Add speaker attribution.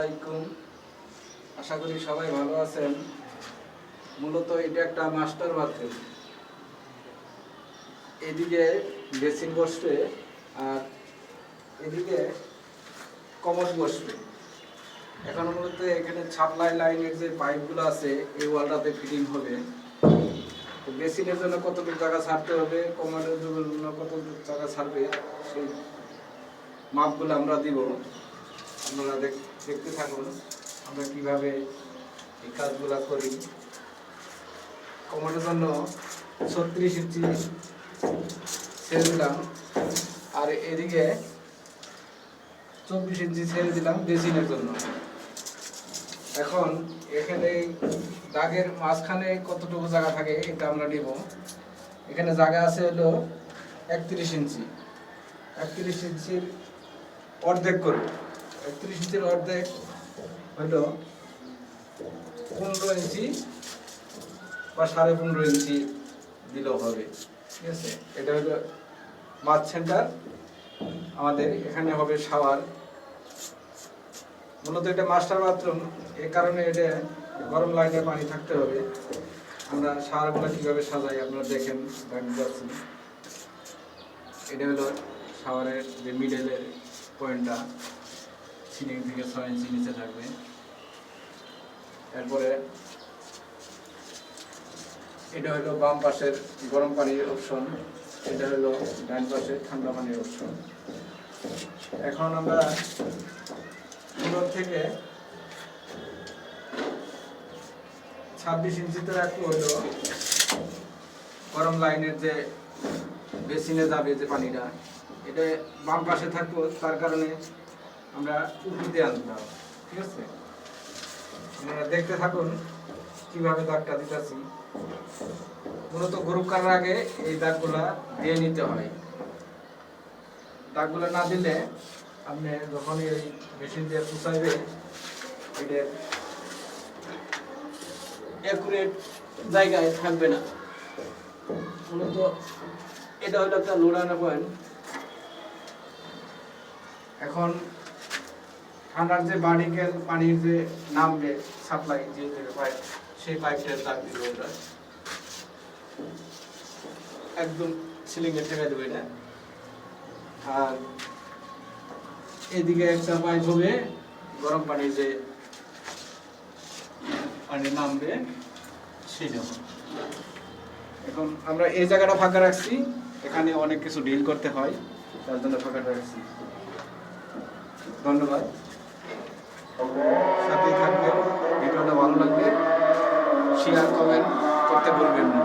Speaker 1: আলাইকুম, আশা করি সবাই ভালো আছেন। মূলত এটা একটা মাস্টার বাথরুম। এদিকে বেসিন বসবে আর এদিকে কমোড বসবে। এখন মূলত এখানে সাপ্লাই লাইনের যে পাইপগুলো আছে এই ওয়ালটাতে ফিটিং হবে। তো বেসিনের জন্য কতটুকু জায়গা ছাড়তে হবে, কমোডের জন্য কতটুকু জায়গা ছাড়বে, সেই মাপগুলো আমরা দিব। আপনারা দেখতে থাকুন আমরা কিভাবে এই কাজগুলো করি। কমোডের জন্য 36 ইঞ্চি ছেড়ে দিলাম আর এদিকে 24 ইঞ্চি ছেড়ে দিলাম বেসিনের জন্য। এখন এখানে দাগের মাঝখানে কতটুকু জায়গা থাকে এটা আমরা নিব। এখানে জায়গা আছে হলো 31 ইঞ্চি। 31 ইঞ্চির অর্ধেক করব। 31 ইঞ্চির অর্ধেক হলো 15 ইঞ্চি বা 15.5 ইঞ্চি দিলেও হবে, ঠিক আছে। এটা হলো বাথ সেন্টার। আমাদের এখানে হবে শাওয়ার। মূলত এটা মাস্টার বাথরুম, এই কারণে এটা গরম লাইনে পানি থাকতে হবে। আমরা শাওয়ারগুলো কীভাবে সাজাই আপনারা দেখেন। যাচ্ছি, এটা হলো শাওয়ারের যে মিডলের পয়েন্টটা, সিলিং থেকে 6 ইঞ্চি নিচে থাকবে। এরপরে এটা হলো বাম পাশের গরম পানির অপশন, এটা হলো ডান পাশে ঠান্ডা পানির অপশন। এখন আমরা ফ্লোর থেকে 26 ইঞ্চিতে রাখবো হলো গরম লাইনের যে বেসিনে যাবে যে পানিটা, এটা বাম পাশে থাকবো, তার কারণে আমরা উপর দিয়ে আনতে হবে, ঠিক আছে। আপনারা দেখতে থাকুন কিভাবে দাগটা দিতেছি। মূলত গ্রুপ করার আগে এই দাগগুলা দিয়ে নিতে হয়। দাগগুলো না দিলে আপনি যখন এই মেশিন দিয়ে পুষাইবে এটা অ্যাকুরেট জায়গায় থাকবে না। মূলত এটা হলো একটা লোডানো পয়েন্ট। এখন ঠান্ডার যে বাড়িকেল পানির যে নামবে সাপ্লাই যে পাইপ, সেই পাইপটার দাগ দিব আমরা একদম সিলিংয়ে ঠেকে দেবো এটা। আর এদিকে একটা পাইপ হবে গরম পানির যে পানি নামবে সেই জন্য। এখন আমরা এই জায়গাটা ফাঁকা রাখছি, এখানে অনেক কিছু ডিল করতে হয়, তার জন্য ফাঁকাটা রাখছি। ধন্যবাদ, সাথে থাকবেন। ভিডিওটা ভালো লাগলে শেয়ার কমেন্ট করতে ভুলবেন না।